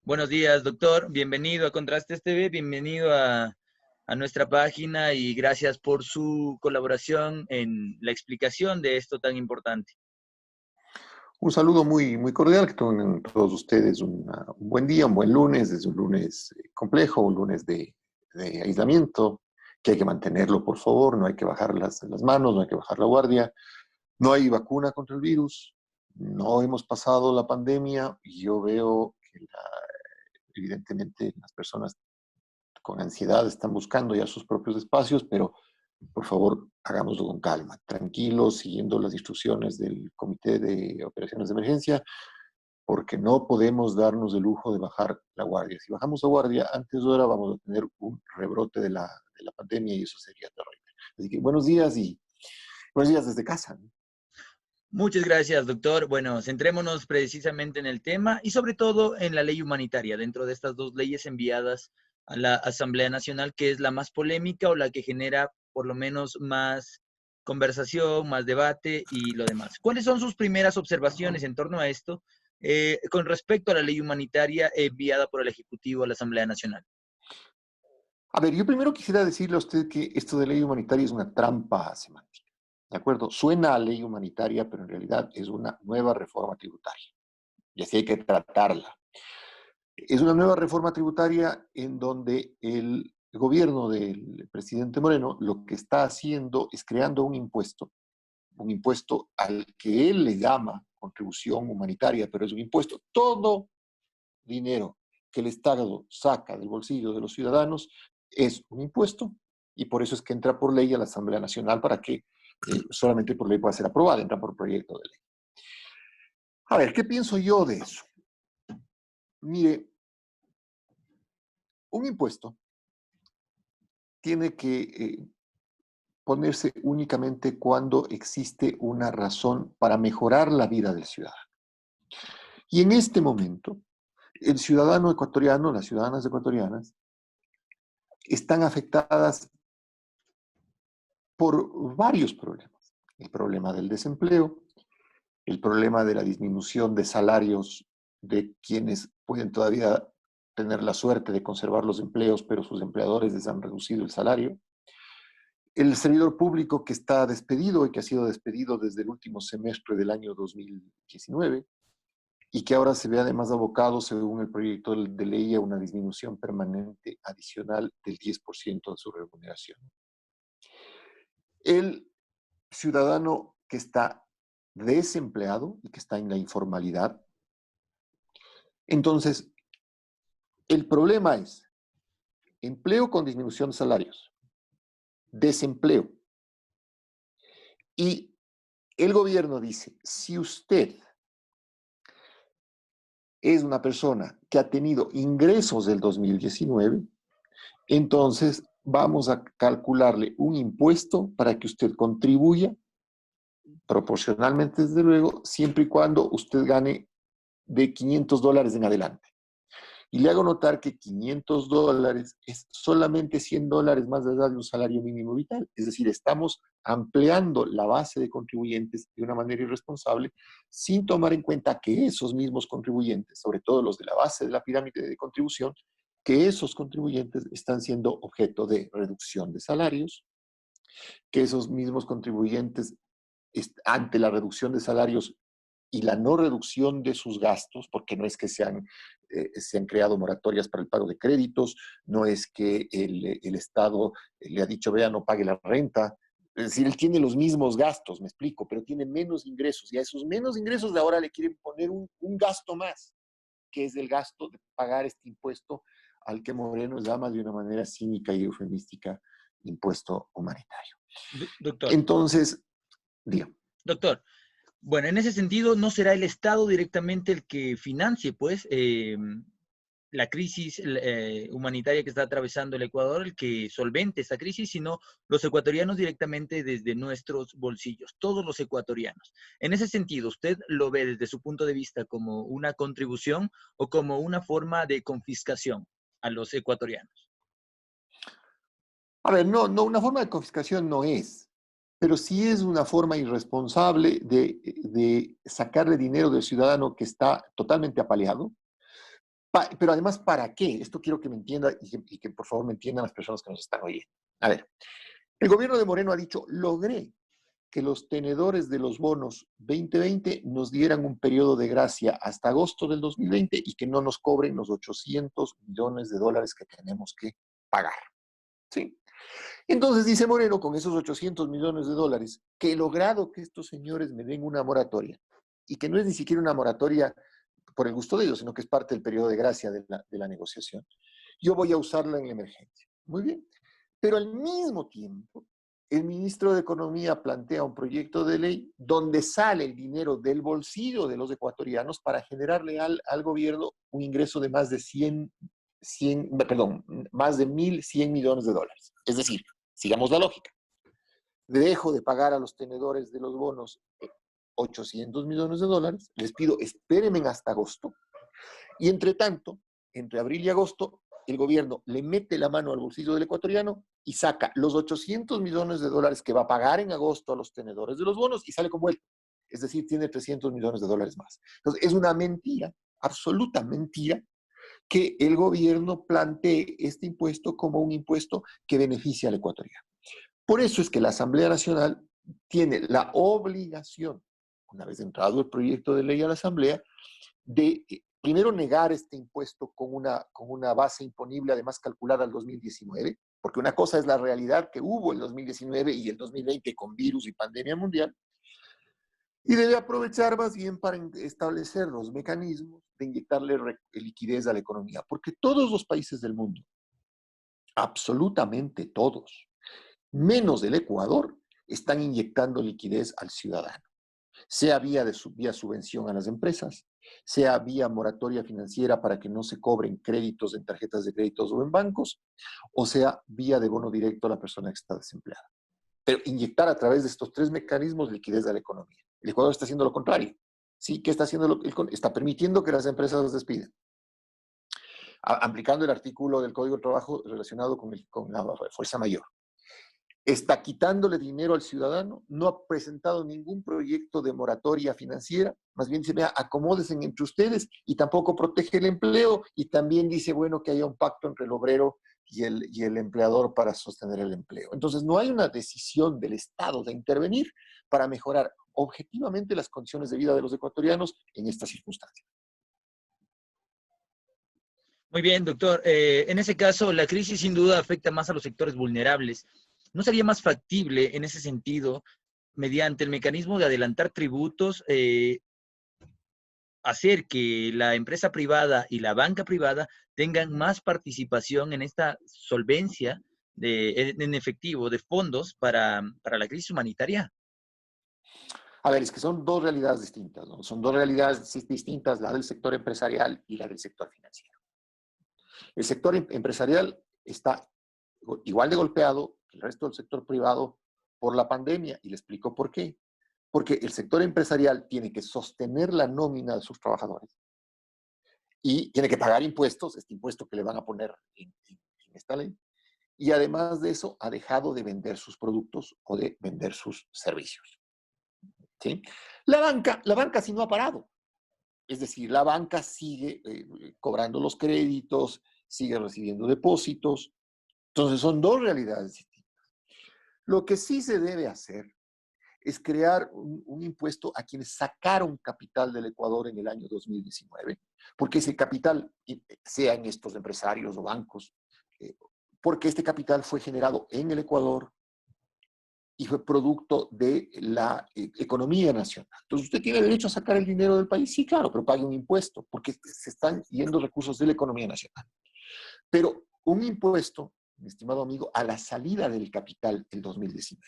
Buenos días, doctor. Bienvenido a Contrastes TV, bienvenido a nuestra página y gracias por su colaboración en la explicación de esto tan importante. Un saludo muy cordial, que tengan todos ustedes un buen día, un buen lunes. Es un lunes complejo, un lunes de aislamiento, que hay que mantenerlo, por favor. No hay que bajar las manos, no hay que bajar la guardia. No hay vacuna contra el virus. No hemos pasado la pandemia y yo veo que evidentemente las personas con ansiedad están buscando ya sus propios espacios, pero por favor, hagámoslo con calma, tranquilos, siguiendo las instrucciones del Comité de Operaciones de Emergencia, porque no podemos darnos el lujo de bajar la guardia. Si bajamos la guardia antes de hora, vamos a tener un rebrote de la pandemia y eso sería terrible. Así que buenos días desde casa, ¿no? Muchas gracias, doctor. Bueno, centrémonos precisamente en el tema y sobre todo en la ley humanitaria, dentro de estas dos leyes enviadas a la Asamblea Nacional, que es la más polémica o la que genera por lo menos más conversación, más debate y lo demás. ¿Cuáles son sus primeras observaciones en torno a esto con respecto a la ley humanitaria enviada por el Ejecutivo a la Asamblea Nacional? A ver, yo primero quisiera decirle a usted que esto de ley humanitaria es una trampa semántica. ¿De acuerdo? Suena a ley humanitaria, pero en realidad es una nueva reforma tributaria. Y así hay que tratarla. Es una nueva reforma tributaria en donde el gobierno del presidente Moreno lo que está haciendo es creando un impuesto al que él le llama contribución humanitaria, pero es un impuesto. Todo dinero que el Estado saca del bolsillo de los ciudadanos es un impuesto y por eso es que entra por ley a la Asamblea Nacional para que solamente por ley pueda ser aprobada, entra por proyecto de ley. A ver, ¿qué pienso yo de eso? Mire, un impuesto tiene que ponerse únicamente cuando existe una razón para mejorar la vida del ciudadano. Y en este momento, el ciudadano ecuatoriano, las ciudadanas ecuatorianas, están afectadas por varios problemas. El problema del desempleo, el problema de la disminución de salarios de quienes pueden todavía tener la suerte de conservar los empleos, pero sus empleadores les han reducido el salario. El servidor público que está despedido y que ha sido despedido desde el último semestre del año 2019 y que ahora se ve además abocado, según el proyecto de ley, a una disminución permanente adicional del 10% de su remuneración. El ciudadano que está desempleado y que está en la informalidad. Entonces, el problema es empleo con disminución de salarios, desempleo. Y el gobierno dice, si usted es una persona que ha tenido ingresos del 2019, entonces vamos a calcularle un impuesto para que usted contribuya proporcionalmente, desde luego, siempre y cuando usted gane de $500 en adelante. Y le hago notar que $500 es solamente $100 más allá de un salario mínimo vital. Es decir, estamos ampliando la base de contribuyentes de una manera irresponsable sin tomar en cuenta que esos mismos contribuyentes, sobre todo los de la base de la pirámide de contribución, que esos contribuyentes están siendo objeto de reducción de salarios, que esos mismos contribuyentes ante la reducción de salarios y la no reducción de sus gastos, porque no es que se han creado moratorias para el pago de créditos, no es que el Estado le ha dicho, vea, no pague la renta. Es decir, él tiene los mismos gastos, me explico, pero tiene menos ingresos y a esos menos ingresos de ahora le quieren poner un gasto más, que es el gasto de pagar este impuesto al que Moreno llama de una manera cínica y eufemística impuesto humanitario. Doctor, Entonces, digamos, doctor, bueno, en ese sentido, ¿no será el Estado directamente el que financie, pues, la crisis humanitaria que está atravesando el Ecuador, el que solvente esta crisis, sino los ecuatorianos directamente desde nuestros bolsillos, todos los ecuatorianos? En ese sentido, ¿usted lo ve desde su punto de vista como una contribución o como una forma de confiscación a los ecuatorianos? a ver, no, una forma de confiscación no es, pero sí es una forma irresponsable de sacarle dinero del ciudadano que está totalmente apaleado, Pero además, ¿para qué? Esto quiero que me entienda y que por favor me entiendan las personas que nos están oyendo. A ver, el gobierno de Moreno ha dicho, logré que los tenedores de los bonos 2020 nos dieran un periodo de gracia hasta agosto del 2020 y que no nos cobren los 800 millones de dólares que tenemos que pagar. ¿Sí? Entonces dice Moreno, con esos 800 millones de dólares, que he logrado que estos señores me den una moratoria, y que no es ni siquiera una moratoria por el gusto de ellos, sino que es parte del periodo de gracia de la negociación. Yo voy a usarla en la emergencia. Muy bien. Pero al mismo tiempo, el ministro de Economía plantea un proyecto de ley donde sale el dinero del bolsillo de los ecuatorianos para generarle al gobierno un ingreso de más de 1.100 millones de dólares. Es decir, sigamos la lógica. Dejo de pagar a los tenedores de los bonos 800 millones de dólares, les pido espérenme hasta agosto, y entre tanto, entre abril y agosto, el gobierno le mete la mano al bolsillo del ecuatoriano y saca los 800 millones de dólares que va a pagar en agosto a los tenedores de los bonos y sale con vuelta. Es decir, tiene 300 millones de dólares más. Entonces, es una mentira, absoluta mentira, que el gobierno plantee este impuesto como un impuesto que beneficia al ecuatoriano. Por eso es que la Asamblea Nacional tiene la obligación, una vez entrado el proyecto de ley a la Asamblea, de primero negar este impuesto con una base imponible, además calculada al 2019, porque una cosa es la realidad que hubo el 2019 y el 2020 con virus y pandemia mundial, y debe aprovechar más bien para establecer los mecanismos de inyectarle liquidez a la economía, porque todos los países del mundo, absolutamente todos, menos el Ecuador, están inyectando liquidez al ciudadano, sea vía subvención a las empresas, sea vía moratoria financiera para que no se cobren créditos en tarjetas de créditos o en bancos, o sea vía de bono directo a la persona que está desempleada. Pero inyectar a través de estos tres mecanismos liquidez a la economía. El Ecuador está haciendo lo contrario. ¿Sí? ¿Qué está haciendo? Está permitiendo que las empresas los despidan, aplicando el artículo del Código de Trabajo relacionado con la fuerza mayor. Está quitándole dinero al ciudadano, no ha presentado ningún proyecto de moratoria financiera, más bien dice, vea, acomódense entre ustedes, y tampoco protege el empleo, y también dice, bueno, que haya un pacto entre el obrero y el empleador para sostener el empleo. Entonces, no hay una decisión del Estado de intervenir para mejorar objetivamente las condiciones de vida de los ecuatorianos en estas circunstancias. Muy bien, doctor. En ese caso, la crisis sin duda afecta más a los sectores vulnerables. ¿No sería más factible en ese sentido, mediante el mecanismo de adelantar tributos, hacer que la empresa privada y la banca privada tengan más participación en esta solvencia en efectivo de fondos para la crisis humanitaria? A ver, es que son dos realidades distintas, ¿no? Son dos realidades distintas, la del sector empresarial y la del sector financiero. El sector empresarial está igual de golpeado que el resto del sector privado por la pandemia, y le explico por qué. Porque el sector empresarial tiene que sostener la nómina de sus trabajadores y tiene que pagar impuestos, este impuesto que le van a poner en esta ley, y además de eso ha dejado de vender sus productos o de vender sus servicios. ¿Sí? La banca sí no ha parado. Es decir, la banca sigue cobrando los créditos, sigue recibiendo depósitos. Entonces son dos realidades distintas. Lo que sí se debe hacer es crear un impuesto a quienes sacaron capital del Ecuador en el año 2019, porque ese capital, sea en estos empresarios o bancos, porque este capital fue generado en el Ecuador y fue producto de la economía nacional. Entonces, ¿usted tiene derecho a sacar el dinero del país? Sí, claro, pero pague un impuesto, porque se están yendo recursos de la economía nacional. Pero un impuesto, mi estimado amigo, a la salida del capital del 2019.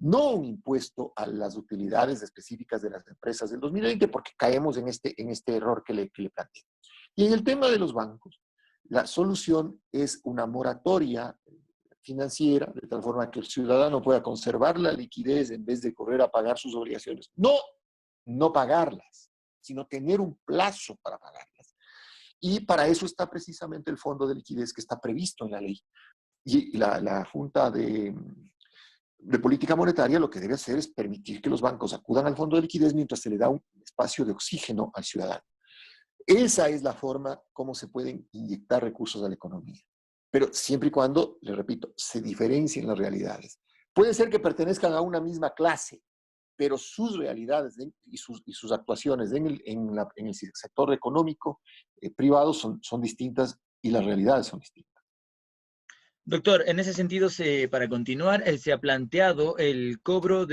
No un impuesto a las utilidades específicas de las empresas del 2020, porque caemos en este error que le planteé. Y en el tema de los bancos, la solución es una moratoria financiera, de tal forma que el ciudadano pueda conservar la liquidez en vez de correr a pagar sus obligaciones. No pagarlas, sino tener un plazo para pagarlas. Y para eso está precisamente el fondo de liquidez que está previsto en la ley. Y la Junta de Política Monetaria lo que debe hacer es permitir que los bancos acudan al fondo de liquidez mientras se le da un espacio de oxígeno al ciudadano. Esa es la forma como se pueden inyectar recursos a la economía. Pero siempre y cuando, le repito, se diferencien las realidades. Puede ser que pertenezcan a una misma clase, pero sus realidades y sus actuaciones en el sector económico privado son distintas y las realidades son distintas. Doctor, en ese sentido, para continuar, se ha planteado el cobro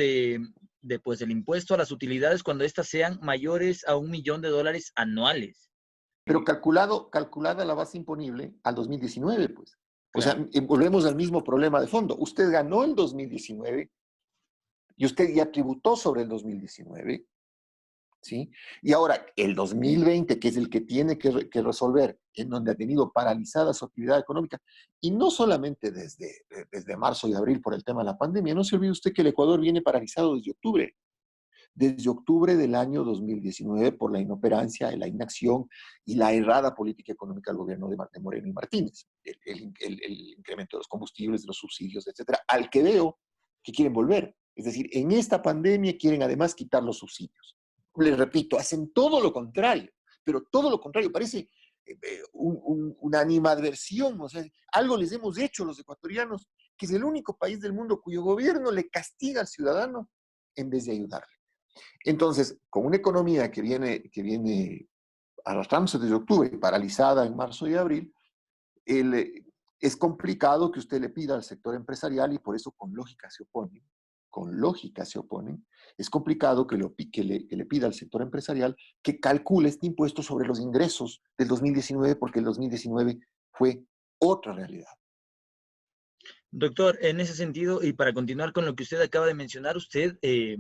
pues, el impuesto a las utilidades cuando éstas sean mayores a $1.000.000 anuales. Pero calculada la base imponible al 2019, pues. O sea, Claro. volvemos al mismo problema de fondo. Usted ganó el 2019 y usted ya tributó sobre el 2019, ¿sí? Y ahora, el 2020, que es el que tiene que resolver, en donde ha tenido paralizada su actividad económica, y no solamente desde marzo y abril por el tema de la pandemia, no se olvide usted que el Ecuador viene paralizado desde octubre del año 2019 por la inoperancia, la inacción y la errada política económica del gobierno de Moreno y Martínez, el incremento de los combustibles, de los subsidios, etcétera, al que veo que quieren volver. Es decir, en esta pandemia quieren además quitar los subsidios. Les repito, hacen todo lo contrario, pero todo lo contrario, parece una animadversión, o sea, algo les hemos hecho los ecuatorianos, que es el único país del mundo cuyo gobierno le castiga al ciudadano en vez de ayudarle. Entonces, con una economía que viene arrastrándose desde octubre, paralizada en marzo y abril, es complicado que usted le pida al sector empresarial, y por eso con lógica se oponen, es complicado que le pida al sector empresarial que calcule este impuesto sobre los ingresos del 2019, porque el 2019 fue otra realidad. Doctor, en ese sentido, y para continuar con lo que usted acaba de mencionar, ¿usted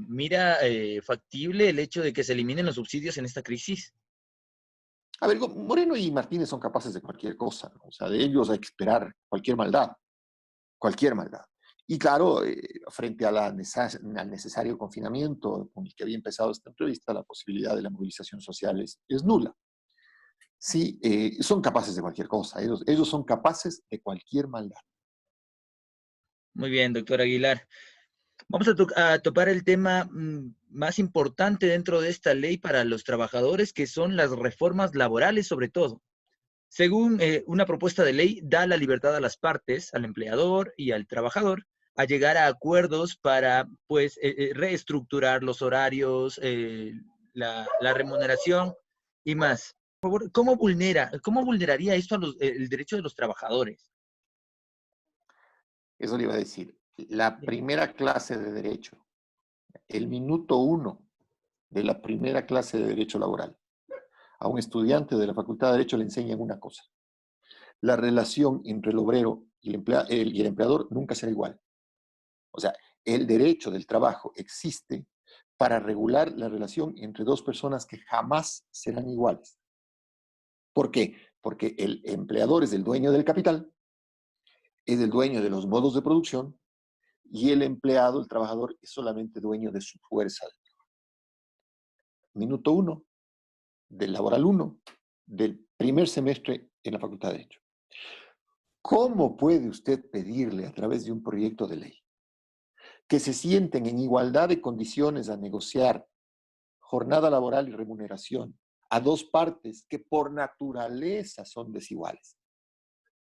mira factible el hecho de que se eliminen los subsidios en esta crisis? A ver, Moreno y Martínez son capaces de cualquier cosa, ¿no? O sea, de ellos hay que esperar cualquier maldad. Cualquier maldad. Y claro, frente al necesario confinamiento con el que había empezado esta entrevista, la posibilidad de la movilización social es nula. Sí, son capaces de cualquier cosa, ellos son capaces de cualquier maldad. Muy bien, doctor Aguilar. Vamos a topar el tema más importante dentro de esta ley para los trabajadores, que son las reformas laborales, sobre todo. Según una propuesta de ley, da la libertad a las partes, al empleador y al trabajador, a llegar a acuerdos para, pues, reestructurar los horarios, la remuneración y más. Por favor, cómo vulneraría esto el derecho de los trabajadores? Eso le iba a decir. La Bien. primera clase de derecho, el minuto 1 de la primera clase de derecho laboral, a un estudiante de la Facultad de Derecho le enseñan una cosa: la relación entre el obrero y el empleador nunca será igual. O sea, el derecho del trabajo existe para regular la relación entre dos personas que jamás serán iguales. ¿Por qué? Porque el empleador es el dueño del capital, es el dueño de los modos de producción, y el empleado, el trabajador, es solamente dueño de su fuerza. Minuto 1 del laboral 1 del primer semestre en la Facultad de Derecho. ¿Cómo puede usted pedirle a través de un proyecto de ley que se sienten en igualdad de condiciones a negociar jornada laboral y remuneración a dos partes que por naturaleza son desiguales?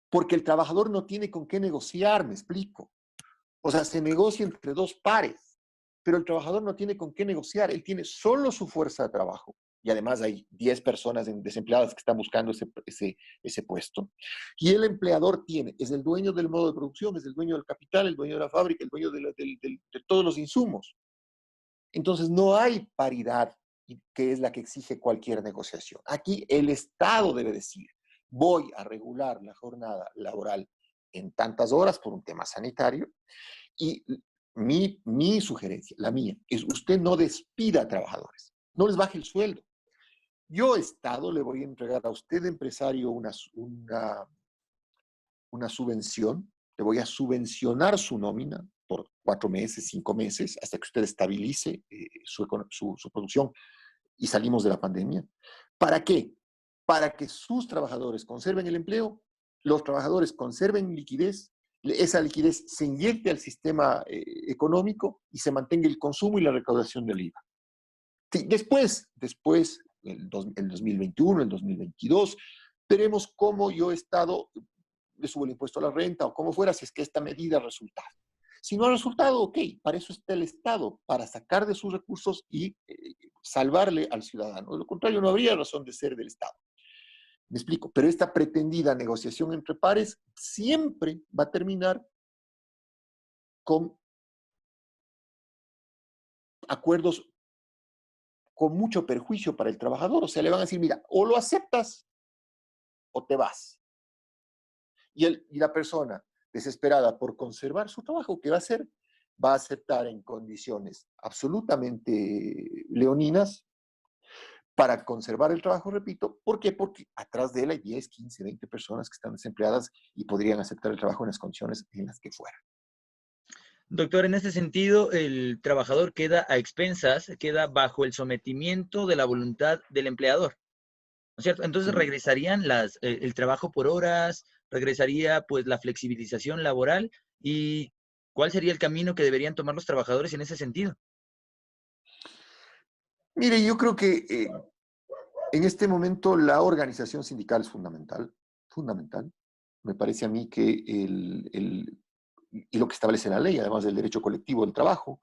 Porque el trabajador no tiene con qué negociar, me explico. O sea, se negocia entre dos pares, pero el trabajador no tiene con qué negociar, él tiene solo su fuerza de trabajo. Y además hay 10 personas desempleadas que están buscando ese puesto. Y el empleador es el dueño del modo de producción, es el dueño del capital, el dueño de la fábrica, el dueño de todos los insumos. Entonces no hay paridad, que es la que exige cualquier negociación. Aquí el Estado debe decir: voy a regular la jornada laboral en tantas horas por un tema sanitario, y mi sugerencia, la mía, es: usted no despida a trabajadores, no les baje el sueldo. Yo, Estado, le voy a entregar a usted, empresario, una subvención, le voy a subvencionar su nómina por 4 meses, 5 meses, hasta que usted estabilice su producción y salimos de la pandemia. ¿Para qué? Para que sus trabajadores conserven el empleo, los trabajadores conserven liquidez, esa liquidez se inyecte al sistema económico y se mantenga el consumo y la recaudación del IVA. Sí, después el 2021, el 2022. Veremos cómo yo he estado, le subo el impuesto a la renta o como fuera, si es que esta medida ha resultado. Si no ha resultado, ok, para eso está el Estado, para sacar de sus recursos y salvarle al ciudadano. De lo contrario, no habría razón de ser del Estado. Me explico, pero esta pretendida negociación entre pares siempre va a terminar con acuerdos con mucho perjuicio para el trabajador. O sea, le van a decir, mira, o lo aceptas o te vas. Y la persona desesperada por conservar su trabajo, ¿qué va a hacer? Va a aceptar en condiciones absolutamente leoninas para conservar el trabajo, repito. ¿Por qué? Porque atrás de él hay 10, 15, 20 personas que están desempleadas y podrían aceptar el trabajo en las condiciones en las que fuera. Doctor, en este sentido, el trabajador queda a expensas, queda bajo el sometimiento de la voluntad del empleador, ¿no es cierto? Entonces Sí. regresarían el trabajo por horas, regresaría pues la flexibilización laboral y ¿cuál sería el camino que deberían tomar los trabajadores en ese sentido? Mire, yo creo que en este momento la organización sindical es fundamental, fundamental. Me parece a mí que y lo que establece la ley, además del derecho colectivo del trabajo,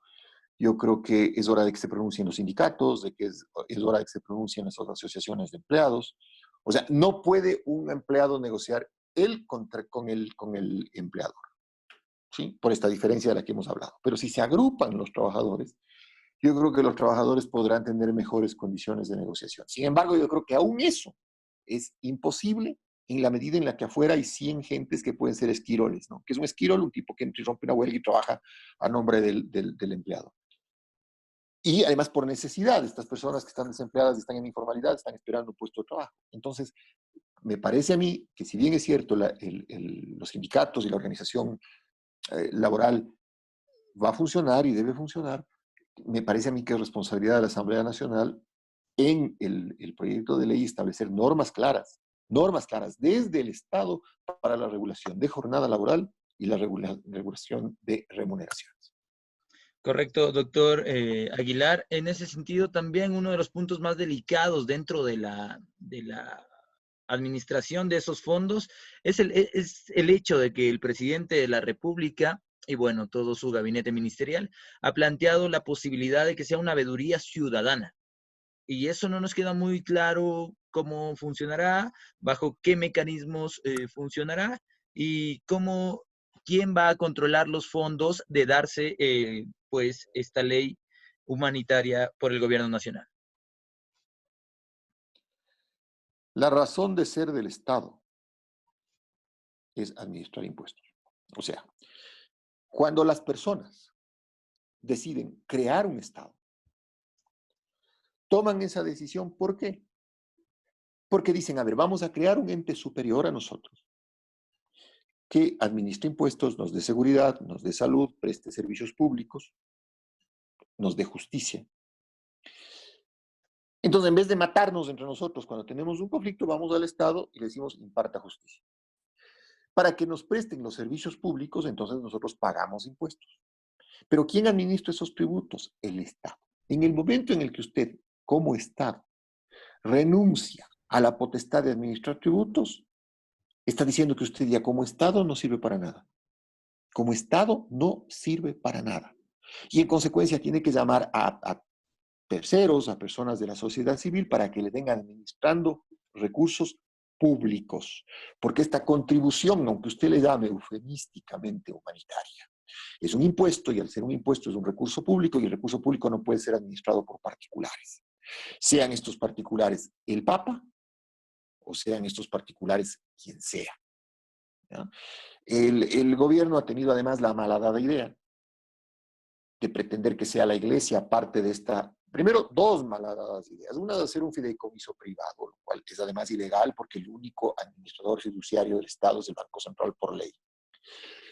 yo creo que es hora de que se pronuncien los sindicatos, de que es hora de que se pronuncien las asociaciones de empleados. O sea, no puede un empleado negociar él con el empleador, ¿sí? Por esta diferencia de la que hemos hablado. Pero si se agrupan los trabajadores, yo creo que los trabajadores podrán tener mejores condiciones de negociación. Sin embargo, yo creo que aún eso es imposible en la medida en la que afuera hay 100 gentes que pueden ser esquiroles, ¿no? Que es un esquirol, un tipo que entra y rompe una huelga y trabaja a nombre del empleado. Y además por necesidad, estas personas que están desempleadas, están en informalidad, están esperando un puesto de trabajo. Entonces, me parece a mí que si bien es cierto, los sindicatos y la organización laboral va a funcionar y debe funcionar, me parece a mí que es responsabilidad de la Asamblea Nacional en el proyecto de ley establecer normas claras desde el Estado para la regulación de jornada laboral y la regulación de remuneraciones. Correcto, doctor Aguilar. En ese sentido, también uno de los puntos más delicados dentro de la administración de esos fondos es el hecho de que el presidente de la República y bueno, todo su gabinete ministerial ha planteado la posibilidad de que sea una veeduría ciudadana. Y eso no nos queda muy claro cómo funcionará, bajo qué mecanismos funcionará y quién va a controlar los fondos de darse pues esta ley humanitaria por el gobierno nacional. La razón de ser del Estado es administrar impuestos. O sea, cuando las personas deciden crear un Estado, toman esa decisión, ¿por qué? Porque dicen, a ver, vamos a crear un ente superior a nosotros, que administre impuestos, nos dé seguridad, nos dé salud, preste servicios públicos, nos dé justicia. Entonces, en vez de matarnos entre nosotros cuando tenemos un conflicto, vamos al Estado y le decimos, imparta justicia. Para que nos presten los servicios públicos, entonces nosotros pagamos impuestos. Pero ¿quién administra esos tributos? El Estado. En el momento en el que usted, como Estado, renuncia a la potestad de administrar tributos, está diciendo que usted ya como Estado no sirve para nada. Como Estado no sirve para nada. Y en consecuencia tiene que llamar a terceros, a personas de la sociedad civil para que le vengan administrando recursos públicos. Porque esta contribución, aunque usted le llame eufemísticamente humanitaria, es un impuesto y al ser un impuesto es un recurso público y el recurso público no puede ser administrado por particulares. Sean estos particulares el Papa o sean estos particulares quien sea. ¿Ya? El gobierno ha tenido además la malhadada idea de pretender que sea la iglesia parte de esta, primero, dos malhadadas ideas. Una de hacer un fideicomiso privado, lo cual es además ilegal porque el único administrador fiduciario del Estado es el Banco Central por ley.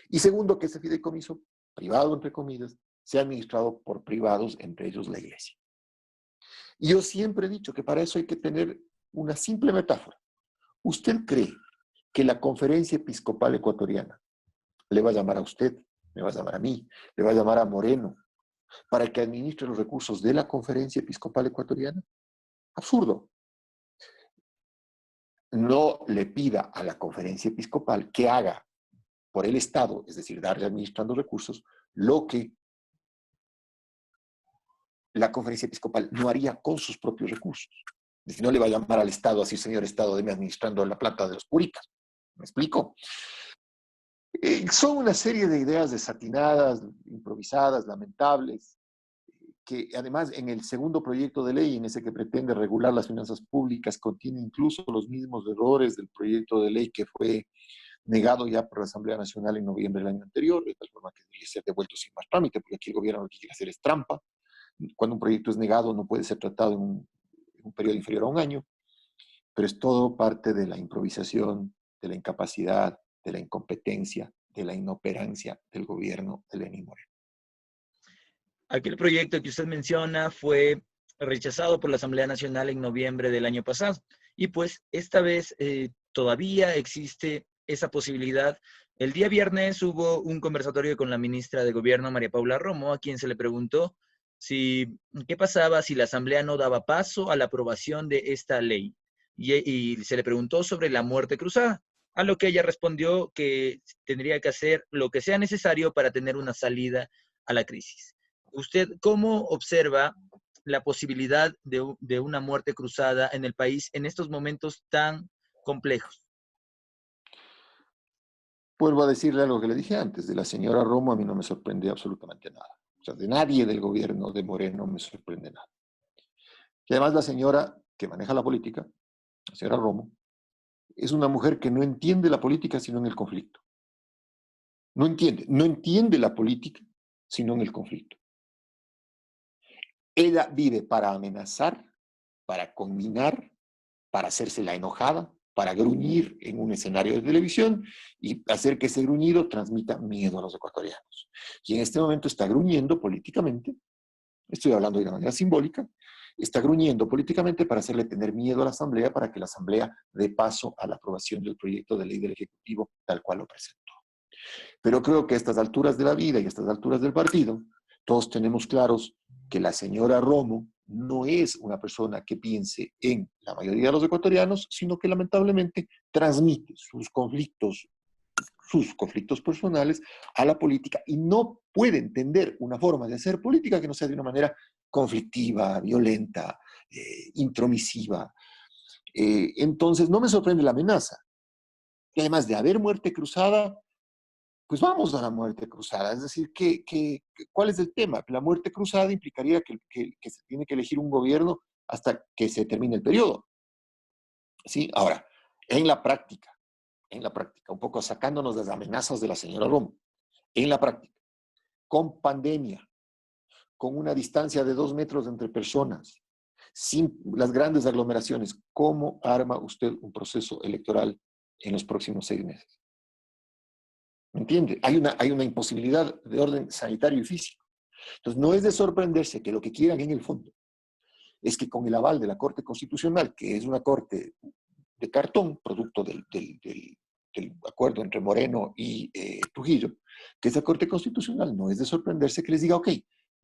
Y segundo, que ese fideicomiso privado, entre comillas, sea administrado por privados, entre ellos la iglesia. Y yo siempre he dicho que para eso hay que tener una simple metáfora. ¿Usted cree que la Conferencia Episcopal Ecuatoriana le va a llamar a usted, me va a llamar a mí, le va a llamar a Moreno, para que administre los recursos de la Conferencia Episcopal Ecuatoriana? Absurdo. no le pida a la conferencia episcopal que haga por el Estado, es decir, darle administrando recursos, lo que la conferencia episcopal no haría con sus propios recursos. Es decir, no le va a llamar al Estado así, señor Estado, deme administrando la plata de los curitas. ¿Me explico? Son una serie de ideas desatinadas, improvisadas, lamentables, que además en el segundo proyecto de ley, en ese que pretende regular las finanzas públicas, contiene incluso los mismos errores del proyecto de ley que fue negado ya por la Asamblea Nacional en noviembre del año anterior, de tal forma que debería ser devuelto sin más trámite, porque aquí el gobierno lo que quiere hacer es trampa. Cuando un proyecto es negado no puede ser tratado en un periodo inferior a un año, pero es todo parte de la improvisación, de la incapacidad, de la incompetencia, de la inoperancia del gobierno de Lenín Moreno. Aquel proyecto que usted menciona fue rechazado por la Asamblea Nacional en noviembre del año pasado. Y pues esta vez todavía existe esa posibilidad. El día viernes hubo un conversatorio con la ministra de Gobierno, María Paula Romo, a quien se le preguntó qué pasaba si la Asamblea no daba paso a la aprobación de esta ley. Y se le preguntó sobre la muerte cruzada, a lo que ella respondió que tendría que hacer lo que sea necesario para tener una salida a la crisis. ¿Usted cómo observa la posibilidad de una muerte cruzada en el país en estos momentos tan complejos? Vuelvo a decirle algo que le dije antes, de la señora Romo a mí no me sorprende absolutamente nada. O sea, de nadie del gobierno de Moreno me sorprende nada. Y además la señora que maneja la política, la señora Romo, es una mujer que no entiende la política sino en el conflicto. No entiende la política sino en el conflicto. Ella vive para amenazar, para combinar, para hacerse la enojada, para gruñir en un escenario de televisión y hacer que ese gruñido transmita miedo a los ecuatorianos. Y en este momento está gruñendo políticamente, estoy hablando de una manera simbólica, está gruñendo políticamente para hacerle tener miedo a la Asamblea, para que la Asamblea dé paso a la aprobación del proyecto de ley del Ejecutivo tal cual lo presentó. Pero creo que a estas alturas de la vida y a estas alturas del partido, todos tenemos claros que la señora Romo no es una persona que piense en la mayoría de los ecuatorianos, sino que lamentablemente transmite sus conflictos personales a la política y no puede entender una forma de hacer política que no sea de una manera conflictiva, violenta, intromisiva. Entonces, no me sorprende la amenaza. Y además de haber muerte cruzada, pues vamos a la muerte cruzada. Es decir, ¿cuál es el tema? La muerte cruzada implicaría que se tiene que elegir un gobierno hasta que se termine el periodo. ¿Sí? Ahora, en la práctica, un poco sacándonos las amenazas de la señora Romo, en la práctica, con pandemia, con una distancia de 2 metros entre personas, sin las grandes aglomeraciones, ¿cómo arma usted un proceso electoral en los próximos 6 meses? ¿Me entiende? Hay una imposibilidad de orden sanitario y físico. Entonces, no es de sorprenderse que lo que quieran en el fondo es que con el aval de la Corte Constitucional, que es una corte de cartón, producto del acuerdo entre Moreno y Trujillo, que esa Corte Constitucional no es de sorprenderse que les diga, ok,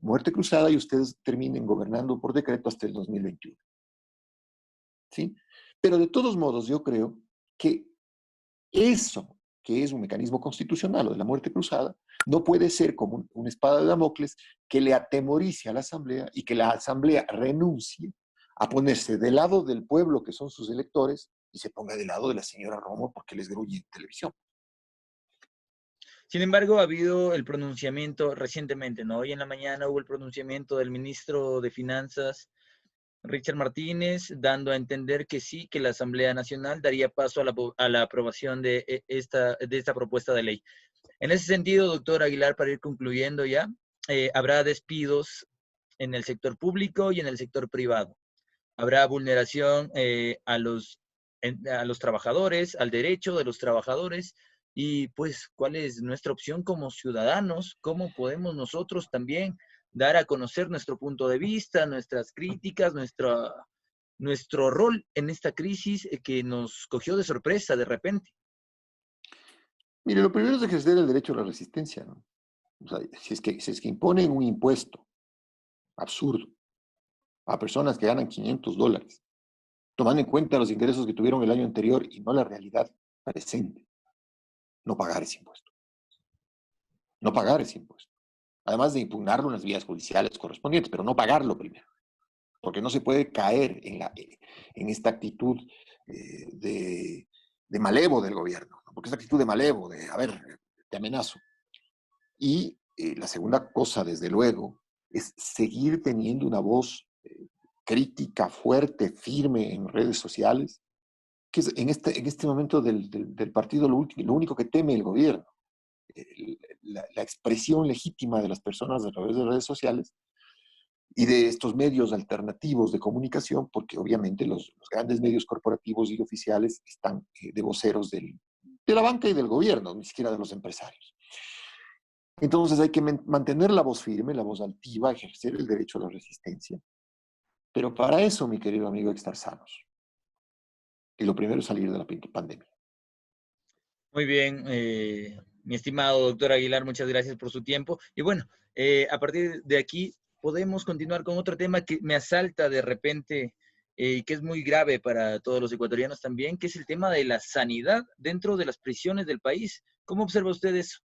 muerte cruzada y ustedes terminen gobernando por decreto hasta el 2021. ¿Sí? Pero de todos modos, yo creo que eso, que es un mecanismo constitucional o de la muerte cruzada, no puede ser como una espada de Damocles que le atemorice a la Asamblea y que la Asamblea renuncie a ponerse del lado del pueblo, que son sus electores, y se ponga del lado de la señora Romo porque les gruye en televisión. Sin embargo, ha habido el pronunciamiento recientemente, ¿no? Hoy en la mañana hubo el pronunciamiento del ministro de Finanzas, Richard Martínez, dando a entender que sí, que la Asamblea Nacional daría paso a la aprobación de esta propuesta de ley. En ese sentido, doctor Aguilar, para ir concluyendo ya, habrá despidos en el sector público y en el sector privado. Habrá vulneración a los trabajadores, al derecho de los trabajadores y pues cuál es nuestra opción como ciudadanos, cómo podemos nosotros también dar a conocer nuestro punto de vista, nuestras críticas, nuestro rol en esta crisis que nos cogió de sorpresa de repente. Mire, lo primero es ejercer el derecho a la resistencia, ¿no? O sea, si es que imponen un impuesto absurdo a personas que ganan $500, tomando en cuenta los ingresos que tuvieron el año anterior y no la realidad presente, no pagar ese impuesto. No pagar ese impuesto. Además de impugnarlo en las vías judiciales correspondientes, pero no pagarlo primero. Porque no se puede caer en esta actitud de malevo del gobierno, ¿no? Porque esta actitud de malevo, de, a ver, te amenazo. Y la segunda cosa, desde luego, es seguir teniendo una voz crítica, fuerte, firme en redes sociales, que es en este momento del partido lo único que teme el gobierno. La expresión legítima de las personas a través de redes sociales y de estos medios alternativos de comunicación, porque obviamente los grandes medios corporativos y oficiales están de voceros de la banca y del gobierno, ni siquiera de los empresarios. Entonces hay que mantener la voz firme, la voz altiva, ejercer el derecho a la resistencia. Pero para eso, mi querido amigo, hay que estar sanos. Y lo primero es salir de la pandemia. Muy bien, mi estimado doctor Aguilar, muchas gracias por su tiempo. Y bueno, a partir de aquí podemos continuar con otro tema que me asalta de repente y que es muy grave para todos los ecuatorianos también, que es el tema de la sanidad dentro de las prisiones del país. ¿Cómo observa usted eso?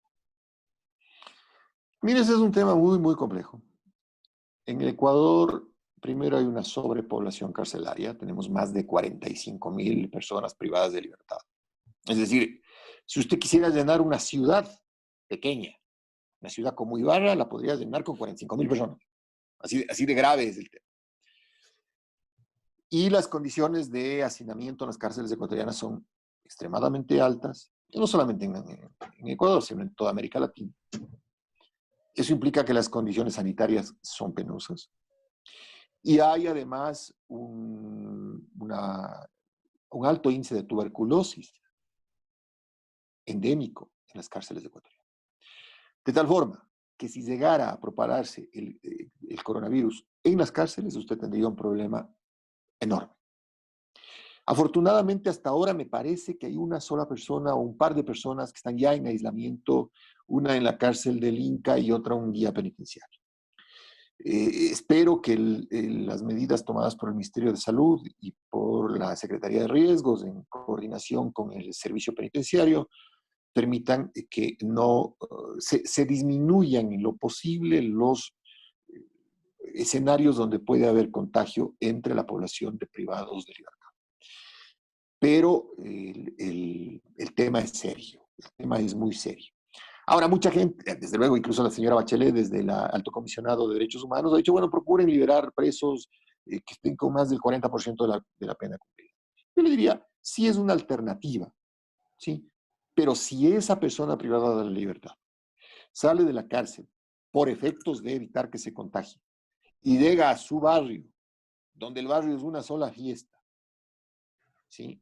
Mire, ese es un tema muy, muy complejo. En el Ecuador, primero hay una sobrepoblación carcelaria. Tenemos más de 45.000 personas privadas de libertad. Es decir, si usted quisiera llenar una ciudad pequeña, una ciudad como Ibarra, la podría llenar con 45.000 personas. Así de grave es el tema. Y las condiciones de hacinamiento en las cárceles ecuatorianas son extremadamente altas, y no solamente en Ecuador, sino en toda América Latina. Eso implica que las condiciones sanitarias son penosas. Y hay además un alto índice de tuberculosis endémico en las cárceles ecuatorianas. De tal forma que si llegara a propagarse el coronavirus en las cárceles, usted tendría un problema enorme. Afortunadamente, hasta ahora me parece que hay una sola persona o un par de personas que están ya en aislamiento, una en la cárcel del Inca y otra un guía penitenciario. Espero que las medidas tomadas por el Ministerio de Salud y por la Secretaría de Riesgos, en coordinación con el Servicio Penitenciario, permitan que no se disminuyan en lo posible los escenarios donde puede haber contagio entre la población de privados de libertad. Pero el tema es serio, el tema es muy serio. Ahora, mucha gente, desde luego, incluso la señora Bachelet, desde el Alto Comisionado de Derechos Humanos, ha dicho, bueno, procuren liberar presos que estén con más del 40% de la pena cumplida. Yo le diría, sí es una alternativa, ¿sí? Pero si esa persona privada de la libertad sale de la cárcel por efectos de evitar que se contagie y llega a su barrio, donde el barrio es una sola fiesta, ¿sí?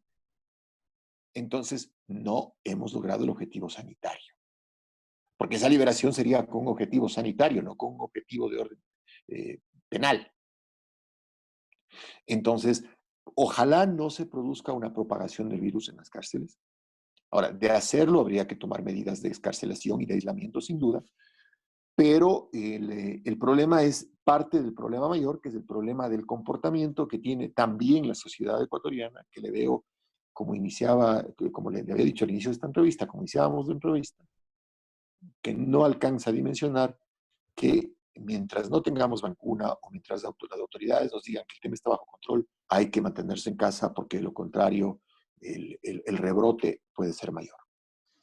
Entonces no hemos logrado el objetivo sanitario. Porque esa liberación sería con un objetivo sanitario, no con un objetivo de orden penal. Entonces, ojalá no se produzca una propagación del virus en las cárceles. Ahora, de hacerlo habría que tomar medidas de excarcelación y de aislamiento, sin duda, pero el problema es parte del problema mayor, que es el problema del comportamiento que tiene también la sociedad ecuatoriana, que le veo como iniciaba, como le había dicho al inicio de esta entrevista, como iniciábamos la entrevista, que no alcanza a dimensionar que mientras no tengamos vacuna o mientras las autoridades nos digan que el tema está bajo control, hay que mantenerse en casa porque de lo contrario el rebrote puede ser mayor.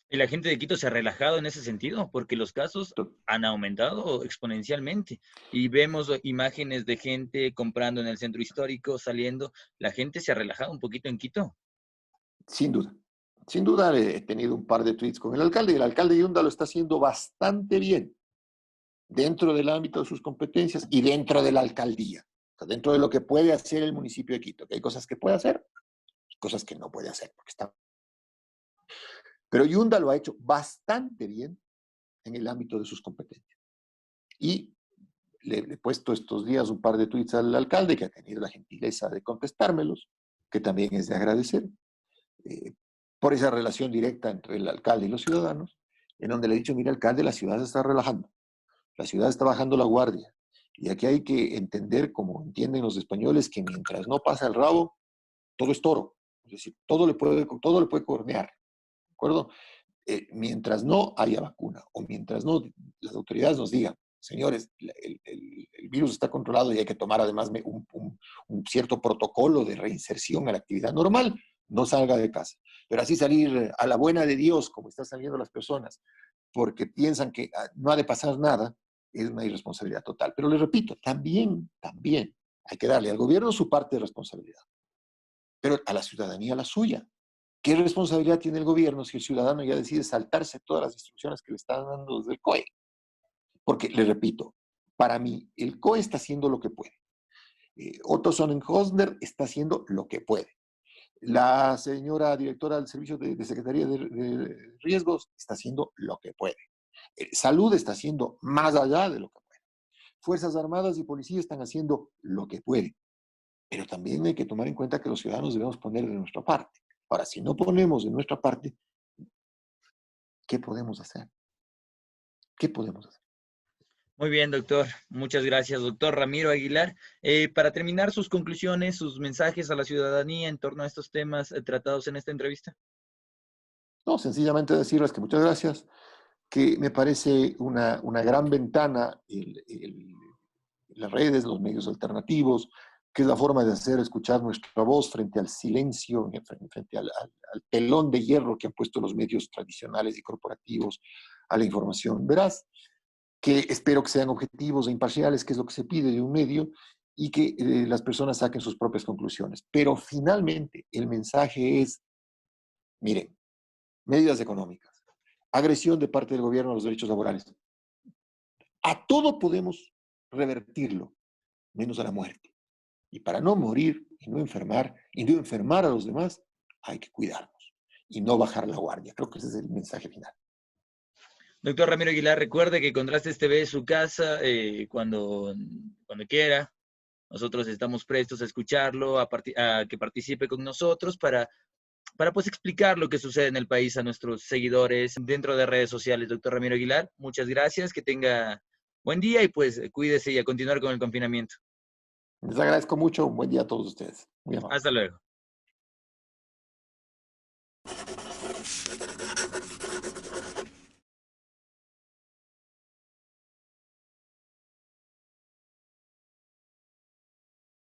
¿Y la gente de Quito se ha relajado en ese sentido? Porque los casos han aumentado exponencialmente y vemos imágenes de gente comprando en el centro histórico, saliendo. ¿La gente se ha relajado un poquito en Quito? Sin duda. Sin duda he tenido un par de tweets con el alcalde y el alcalde Yunda lo está haciendo bastante bien dentro del ámbito de sus competencias y dentro de la alcaldía. O sea, dentro de lo que puede hacer el municipio de Quito, que hay cosas que puede hacer y cosas que no puede hacer porque está. Pero Yunda lo ha hecho bastante bien en el ámbito de sus competencias. Y le he puesto estos días un par de tweets al alcalde que ha tenido la gentileza de contestármelos, que también es de agradecer, por esa relación directa entre el alcalde y los ciudadanos, en donde le he dicho, mira, alcalde, la ciudad se está relajando, la ciudad está bajando la guardia, y aquí hay que entender, como entienden los españoles, que mientras no pasa el rabo, todo es toro. Es decir, todo le puede cornear, ¿de acuerdo? Mientras no haya vacuna o mientras no las autoridades nos digan, señores, el virus está controlado y hay que tomar además un cierto protocolo de reinserción a la actividad normal, no salga de casa. Pero así salir a la buena de Dios, como están saliendo las personas, porque piensan que no ha de pasar nada, es una irresponsabilidad total. Pero les repito, también hay que darle al gobierno su parte de responsabilidad, pero a la ciudadanía la suya. ¿Qué responsabilidad tiene el gobierno si el ciudadano ya decide saltarse todas las instrucciones que le están dando desde el COE? Porque, le repito, para mí, el COE está haciendo lo que puede. Otto Sonnenhosner está haciendo lo que puede. La señora directora del Servicio de Secretaría de Riesgos está haciendo lo que puede. Salud está haciendo más allá de lo que puede. Fuerzas Armadas y Policía están haciendo lo que pueden. Pero también hay que tomar en cuenta que los ciudadanos debemos poner de nuestra parte. Ahora, si no ponemos de nuestra parte, ¿qué podemos hacer? ¿Qué podemos hacer? Muy bien, doctor. Muchas gracias, doctor Ramiro Aguilar. Para terminar, sus conclusiones, sus mensajes a la ciudadanía en torno a estos temas tratados en esta entrevista. No, sencillamente decirles que muchas gracias, que me parece una gran ventana las redes, los medios alternativos, que es la forma de hacer escuchar nuestra voz frente al silencio, frente al telón de hierro que han puesto los medios tradicionales y corporativos a la información veraz, que espero que sean objetivos e imparciales, que es lo que se pide de un medio, y que las personas saquen sus propias conclusiones. Pero finalmente el mensaje es, miren, medidas económicas, agresión de parte del gobierno a los derechos laborales. A todo podemos revertirlo, menos a la muerte. Y para no morir y no enfermar a los demás, hay que cuidarnos y no bajar la guardia. Creo que ese es el mensaje final. Doctor Ramiro Aguilar, recuerde que Contrastes TV es su casa cuando quiera. Nosotros estamos prestos a escucharlo, a que participe con nosotros para pues explicar lo que sucede en el país a nuestros seguidores dentro de redes sociales. Doctor Ramiro Aguilar, muchas gracias, que tenga buen día y pues cuídese y a continuar con el confinamiento. Les agradezco mucho. Un buen día a todos ustedes. Muy amable. Hasta luego.